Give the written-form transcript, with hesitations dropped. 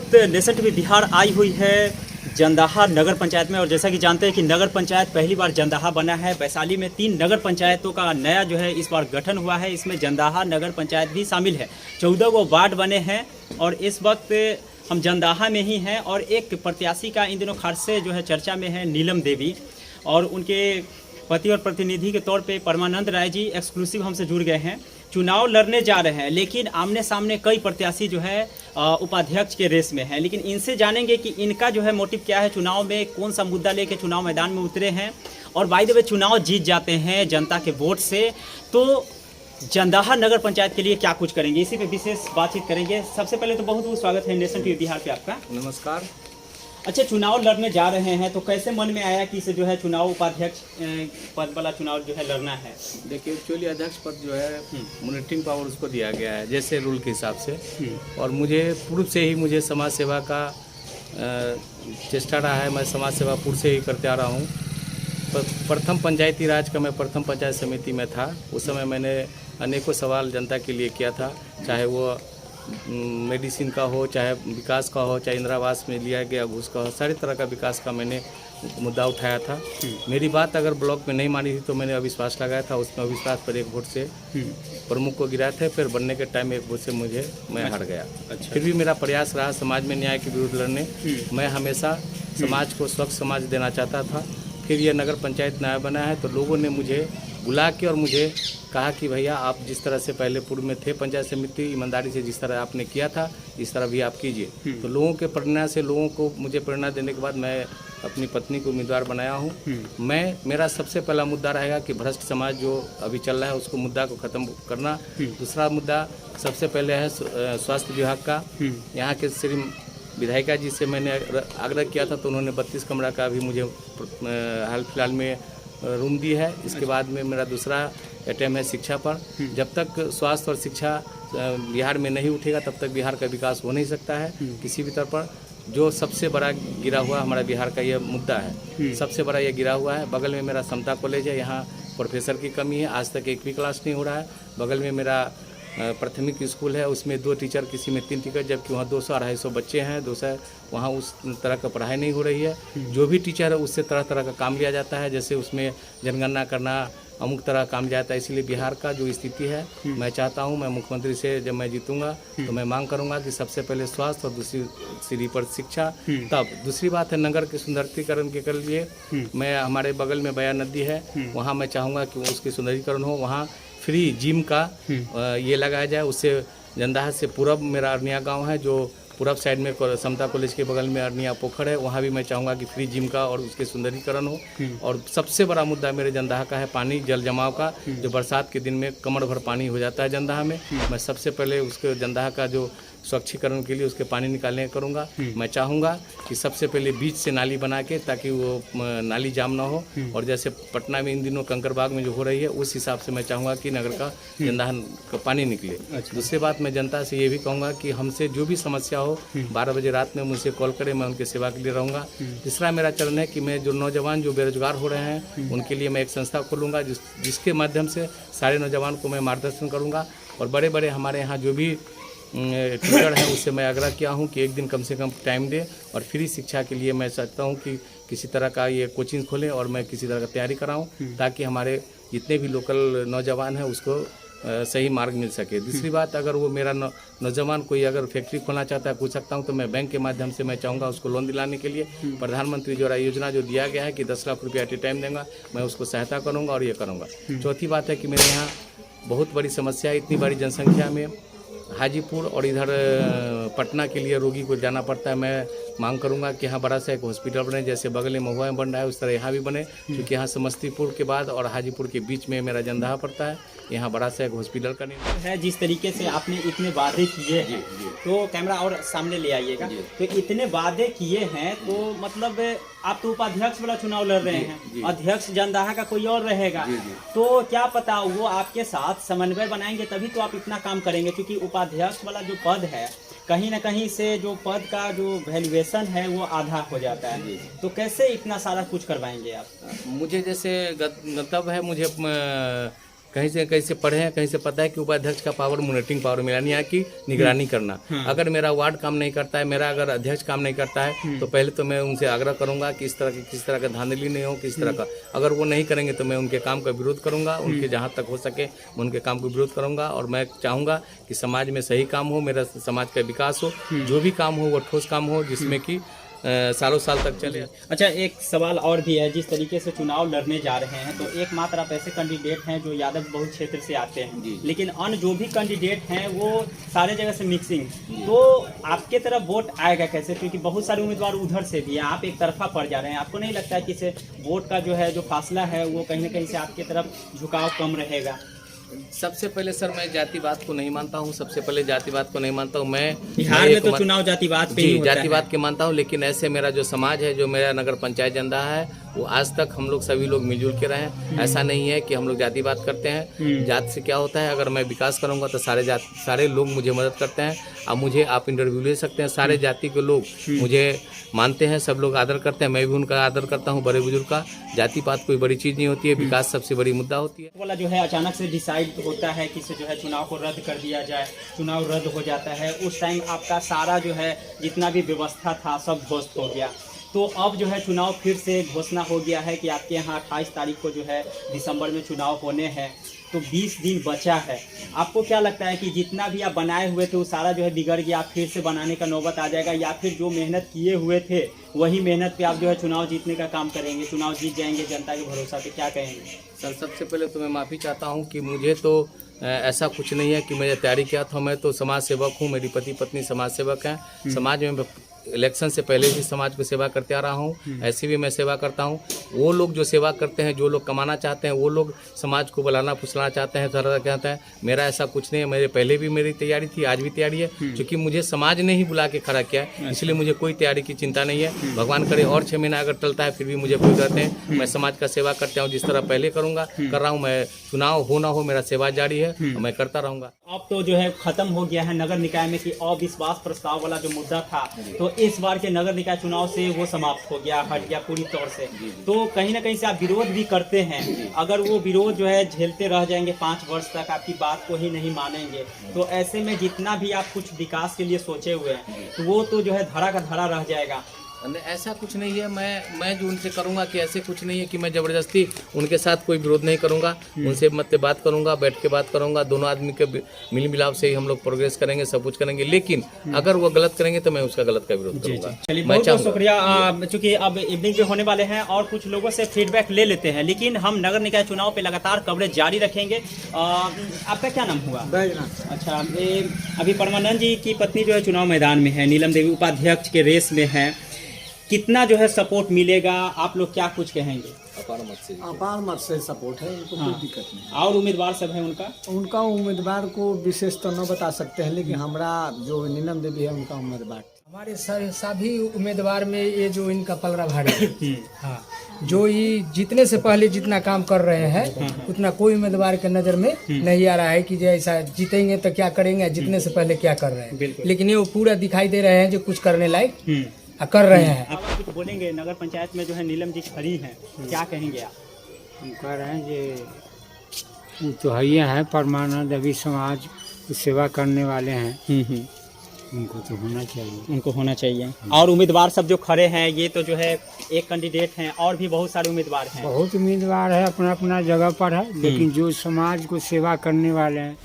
वक्त nation TV Bihar आई हुई है जंदाहा नगर पंचायत में। और जैसा कि जानते हैं कि नगर पंचायत पहली बार जंदाहा बना है। वैशाली में 3 नगर पंचायतों का नया जो है इस बार गठन हुआ है। इसमें जंदाहा नगर पंचायत भी शामिल है। 14 गो वार्ड बने हैं और इस वक्त हम जंदाहा में ही हैं। और एक प्रत्याशी का इन दिनों खास से जो है चर्चा में है, नीलम देवी, और उनके पति और प्रतिनिधि के तौर पे परमानंद राय जी एक्सक्लूसिव हमसे जुड़ गए हैं। चुनाव लड़ने जा रहे हैं, लेकिन आमने सामने कई प्रत्याशी जो है उपाध्यक्ष के रेस में हैं। लेकिन इनसे जानेंगे कि इनका जो है मोटिव क्या है, चुनाव में कौन सा मुद्दा लेके चुनाव मैदान में उतरे हैं। और बाय द वे चुनाव जीत जाते हैं जनता के वोट से तो जंदाहा नगर पंचायत के लिए क्या कुछ करेंगे, इसी पे विशेष बातचीत करेंगे। सबसे पहले तो बहुत बहुत स्वागत है नेशन टीवी बिहार पे आपका। नमस्कार। अच्छा, चुनाव लड़ने जा रहे हैं तो कैसे मन में आया कि इसे जो है चुनाव उपाध्यक्ष पद वाला चुनाव जो है लड़ना है? देखिए, एक्चुअली अध्यक्ष पद जो है मॉनिटरिंग पावर उसको दिया गया है जैसे रूल के हिसाब से। और मुझे पूर्व से ही मुझे समाज सेवा का चेष्टा रहा है। मैं समाज सेवा पूर्व से ही करते आ रहा हूँ। प्रथम पंचायती राज का मैं प्रथम पंचायत समिति में था। उस समय मैंने अनेकों सवाल जनता के लिए किया था, चाहे वो मेडिसिन का हो, चाहे विकास का हो, चाहे इंदिरा आवास में लिया गया घूस का हो, सारी तरह का विकास का मैंने मुद्दा उठाया था। मेरी बात अगर ब्लॉक में नहीं मानी थी तो मैंने अविश्वास लगाया था। उसमें अविश्वास पर 1 वोट से प्रमुख को गिराए थे। फिर बनने के टाइम 1 वोट से मैं हार गया। अच्छा। फिर भी मेरा प्रयास रहा समाज में न्याय के विरुद्ध लड़ने। मैं हमेशा समाज को स्वच्छ समाज देना चाहता था। फिर ये नगर पंचायत नया बना है तो लोगों ने मुझे बुला के और मुझे कहा कि भैया आप जिस तरह से पहले पूर्व में थे पंचायत समिति, ईमानदारी से जिस तरह आपने किया था इस तरह भी आप कीजिए। तो लोगों के प्रेरणा से, लोगों को मुझे प्रेरणा देने के बाद मैं अपनी पत्नी को उम्मीदवार बनाया हूँ। मेरा सबसे पहला मुद्दा रहेगा कि भ्रष्ट समाज जो अभी चल रहा है उसको मुद्दा को ख़त्म करना। दूसरा मुद्दा सबसे पहले है स्वास्थ्य विभाग का। यहाँ के श्री विधायिका जी से मैंने आग्रह किया था तो उन्होंने 32 कमरा का भी मुझे हाल फिलहाल में रूम दी है। इसके बाद में मेरा दूसरा अटेम्प्ट है शिक्षा पर। जब तक स्वास्थ्य और शिक्षा बिहार में नहीं उठेगा तब तक बिहार का विकास हो नहीं सकता है किसी भी तरह पर। जो सबसे बड़ा गिरा हुआ हमारा बिहार का यह मुद्दा है, सबसे बड़ा यह गिरा हुआ है। बगल में मेरा समता कॉलेज है, यहाँ प्रोफेसर की कमी है, आज तक एक भी क्लास नहीं हो रहा है। बगल में मेरा प्राथमिक स्कूल है, उसमें 2 टीचर, किसी में 3 टीचर, जबकि वहाँ 200-250 बच्चे हैं। वहाँ उस तरह का पढ़ाई नहीं हो रही है। जो भी टीचर है उससे तरह तरह का काम लिया जाता है, जैसे उसमें जनगणना करना, अमुक तरह काम जाता है। इसलिए बिहार का जो स्थिति है, मैं चाहता हूँ, मैं मुख्यमंत्री से जब मैं जीतूंगा तो मैं मांग करूँगा कि सबसे पहले स्वास्थ्य और दूसरी सीढ़ी पर शिक्षा। तब दूसरी बात है नगर के सुंदरीकरण के लिए मैं, हमारे बगल में बया नदी है, वहाँ मैं चाहूँगा कि उसकी सुंदरीकरण हो। वहाँ फ्री जिम का ये लगाया जाए। उससे जंदाहा से पूरब मेरा अरनिया गांव है, जो पूरब साइड में समता कॉलेज के बगल में अरनिया पोखर है, वहाँ भी मैं चाहूँगा कि फ्री जिम का और उसके सुंदरीकरण हो। और सबसे बड़ा मुद्दा मेरे जंदाहा का है पानी, जल जमाव का। जो बरसात के दिन में कमर भर पानी हो जाता है जंदाहा में। मैं सबसे पहले उसके जंदाहा का जो स्वच्छीकरण के लिए उसके पानी निकालने करूँगा। मैं चाहूँगा कि सबसे पहले बीच से नाली बना के, ताकि वो नाली जाम ना हो। और जैसे पटना में इन दिनों कंकरबाग में जो हो रही है, उस हिसाब से मैं चाहूँगा कि नगर का जंदाहा का पानी निकले। दूसरी बात, मैं जनता से ये भी कहूँगा कि हमसे जो भी समस्या हो 12 बजे रात में मुझसे कॉल करें, मैं उनकी सेवा के लिए रहूँगा। तीसरा मेरा चरण है कि मैं जो नौजवान जो बेरोजगार हो रहे हैं उनके लिए मैं एक संस्था खोलूँगा, जिसके माध्यम से सारे नौजवान को मैं मार्गदर्शन करूँगा। और बड़े बड़े हमारे यहाँ जो भी टीचर हैं उससे मैं आग्रह किया हूं कि एक दिन कम से कम टाइम दे। और फ्री शिक्षा के लिए मैं चाहता हूं कि किसी तरह का ये कोचिंग खोलें और मैं किसी तरह का तैयारी कराऊं, ताकि हमारे जितने भी लोकल नौजवान हैं उसको सही मार्ग मिल सके। दूसरी बात, अगर वो मेरा नौजवान कोई अगर फैक्ट्री खोलना चाहता है, पूछ सकता हूँ, तो मैं बैंक के माध्यम से मैं चाहूँगा उसको लोन दिलाने के लिए। प्रधानमंत्री जो योजना जो दिया गया है कि 10 लाख रुपया एट ए टाइम देंगे, मैं उसको सहायता करूँगा और ये करूँगा। चौथी बात है कि मेरे यहाँ बहुत बड़ी समस्या है, इतनी बड़ी जनसंख्या में हाजीपुर और इधर पटना के लिए रोगी को जाना पड़ता है। मैं मांग करूंगा कि यहाँ बड़ा सा एक हॉस्पिटल बने, जैसे बगल में महुआ में बन रहा है उस तरह यहाँ भी बने, क्योंकि यहाँ समस्तीपुर के बाद और हाजीपुर के बीच में मेरा जंदाहा पड़ता है। यहाँ बड़ा सा एक हॉस्पिटल का निर्माण है। जिस तरीके से आपने इतने वादे किए हैं, तो कैमरा और सामने ले आइएगा, तो इतने वादे किए हैं तो मतलब आप तो उपाध्यक्ष वाला चुनाव लड़ रहे हैं, अध्यक्ष जंदाहा का कोई और रहेगा, तो क्या पता वो आपके साथ समन्वय बनाएंगे तभी तो आप इतना काम करेंगे। क्योंकि उपाध्यक्ष वाला जो पद है, कहीं ना कहीं से जो पद का जो वैल्यूएशन है वो आधा हो जाता है, तो कैसे इतना सारा कुछ करवाएंगे आप? मुझे जैसे गंतव्य है, मुझे कहीं से पढ़े हैं, कहीं से पता है कि उपाध्यक्ष का पावर मॉनिटरिंग पावर मिला नहीं, यहाँ की निगरानी करना। अगर मेरा वार्ड काम नहीं करता है, मेरा अगर अध्यक्ष काम नहीं करता है, तो पहले तो मैं उनसे आग्रह करूंगा कि किस तरह का धांधली नहीं हो, किस तरह का। अगर वो नहीं करेंगे तो मैं उनके काम का विरोध करूंगा, उनके जहाँ तक हो सके मैं उनके काम को विरोध करूंगा। और मैं चाहूँगा कि समाज में सही काम हो, मेरा समाज का विकास हो, जो भी काम हो वो ठोस काम हो, जिसमें कि सालों साल तक चले। अच्छा, एक सवाल और भी है। जिस तरीके से चुनाव लड़ने जा रहे हैं, तो एकमात्र आप ऐसे कैंडिडेट हैं जो यादव बहुल क्षेत्र से आते हैं, लेकिन अन्य जो भी कैंडिडेट हैं वो सारे जगह से मिक्सिंग, तो आपके तरफ वोट आएगा कैसे? क्योंकि बहुत सारे उम्मीदवार उधर से भी हैं, आप एक तरफा पड़ जा रहे हैं। आपको नहीं लगता है कि इससे वोट का जो फासला है वो कहीं ना कहीं से आपके तरफ झुकाव कम रहेगा? सबसे पहले सर, मैं जातिवाद को नहीं मानता हूँ। सबसे पहले जातिवाद को नहीं मानता हूँ। मैं बिहार में तो चुनाव जातिवाद पे ही होता है। जातिवाद के मानता हूँ, लेकिन ऐसे मेरा जो समाज है, जो मेरा नगर पंचायत जंदाहा है, वो आज तक हम लोग सभी लोग मिलजुल के रहे। ऐसा नहीं है कि हम लोग जातिवाद करते हैं। जात से क्या होता है, अगर मैं विकास करूँगा तो सारे लोग मुझे मदद करते हैं। अब मुझे आप इंटरव्यू ले सकते हैं, सारे जाति के लोग मुझे मानते हैं, सब लोग आदर करते हैं, मैं भी उनका आदर करता हूँ, बड़े बुजुर्ग का। जाति-पात कोई बड़ी चीज़ नहीं होती है, विकास सबसे बड़ी मुद्दा होती है। वाला जो है अचानक से डिसाइड होता है कि जो है चुनाव को रद्द कर दिया जाए, चुनाव रद्द हो जाता है, उस टाइम आपका सारा जो है जितना भी व्यवस्था था सब ध्वस्त हो गया। तो अब जो है चुनाव फिर से घोषणा हो गया है कि आपके यहाँ 28 तारीख को जो है दिसंबर में चुनाव होने हैं, तो 20 दिन बचा है। आपको क्या लगता है कि जितना भी आप बनाए हुए थे वो सारा जो है बिगड़ गया, फिर से बनाने का नौबत आ जाएगा, या फिर जो मेहनत किए हुए थे वही मेहनत पे आप जो है चुनाव जीतने का काम करेंगे, चुनाव जीत जाएंगे जनता के भरोसा पे? क्या कहेंगे सर? सबसे पहले तो मैं माफ़ी चाहता हूँ कि मुझे तो ऐसा कुछ नहीं है कि मैंने तैयारी किया था। मैं तो समाज सेवक हूँ, मेरी पति पत्नी समाज सेवक हैं। समाज में इलेक्शन से पहले भी समाज को सेवा करते आ रहा हूँ, ऐसे भी मैं सेवा करता हूँ। वो लोग जो सेवा करते हैं, जो लोग कमाना चाहते हैं, वो लोग समाज को बुलाना फुसलाना चाहते हैं, तरह कहते हैं। मेरा ऐसा कुछ नहीं है। मेरे पहले भी मेरी तैयारी थी, आज भी तैयारी है, क्योंकि मुझे समाज ने ही बुला के खड़ा किया है, इसलिए मुझे कोई तैयारी की चिंता नहीं है। भगवान करे और 6 महीना अगर टलता है फिर भी मुझे कोई कहते हैं। मैं समाज का सेवा करता हूँ, जिस तरह पहले कर रहा हूँ। मैं चुनाव हो ना हो, मेरा सेवा जारी है, मैं करता रहूँगा। अब तो जो है खत्म हो गया है नगर निकाय में कि अविश्वास प्रस्ताव वाला जो मुद्दा था, तो इस बार के नगर निकाय चुनाव से वो समाप्त हो गया, हट गया पूरी तौर से। तो कहीं ना कहीं से आप विरोध भी करते हैं, अगर वो विरोध जो है झेलते रह जाएंगे 5 वर्ष तक, आपकी बात को ही नहीं मानेंगे, तो ऐसे में जितना भी आप कुछ विकास के लिए सोचे हुए हैं तो वो तो जो है धरा का धरा रह जाएगा। ऐसा कुछ नहीं है। मैं जो उनसे करूंगा कि ऐसे कुछ नहीं है कि मैं ज़बरदस्ती उनके साथ कोई विरोध नहीं करूंगा। उनसे मत बात करूंगा, बैठ के बात करूंगा, दोनों आदमी के मिल मिलाप से ही हम लोग प्रोग्रेस करेंगे, सब कुछ करेंगे। लेकिन अगर वो गलत करेंगे तो मैं उसका गलत का विरोध करूंगा। चलिए, बहुत बहुत शुक्रिया। चूँकि अब इवनिंग पे होने वाले हैं और कुछ लोगों से फीडबैक ले लेते हैं, लेकिन हम नगर निकाय चुनाव पे लगातार कवरेज जारी रखेंगे। आपका क्या नाम हुआ? अच्छा, अभी परमानंद जी की पत्नी जो है चुनाव मैदान में है, नीलम देवी उपाध्यक्ष के रेस में है, कितना जो है सपोर्ट मिलेगा, आप लोग क्या कुछ कहेंगे? अपार मत से सपोर्ट है, उनको कोई दिक्कत नहीं। और उम्मीदवार सब है उनका उम्मीदवार को विशेष तो न बता सकते हैं, लेकिन हमारा जो नीलम देवी है उनका उम्मीदवार, हमारे सभी उम्मीदवार में ये जो इनका पलड़ा भारी है। हाँ, जो ये जीतने से पहले जितना काम कर रहे हैं उतना कोई उम्मीदवार के नज़र में नहीं आ रहा है कि जैसा जीतेंगे तो क्या करेंगे, जीतने से पहले क्या कर रहे हैं। लेकिन ये पूरा दिखाई दे रहे हैं जो कुछ करने लायक कर रहे हैं। आप कुछ बोलेंगे? नगर पंचायत में जो है नीलम जी खड़ी हैं, क्या कहेंगे आप? हम कह रहे हैं कि तो है परमानंद अभी समाज की सेवा करने वाले हैं, उनको तो होना चाहिए, उनको होना चाहिए। और उम्मीदवार सब जो खड़े हैं, ये तो जो है एक कैंडिडेट हैं, और भी बहुत सारे उम्मीदवार हैं। बहुत उम्मीदवार है, अपना अपना जगह पर है, लेकिन जो समाज को सेवा करने वाले हैं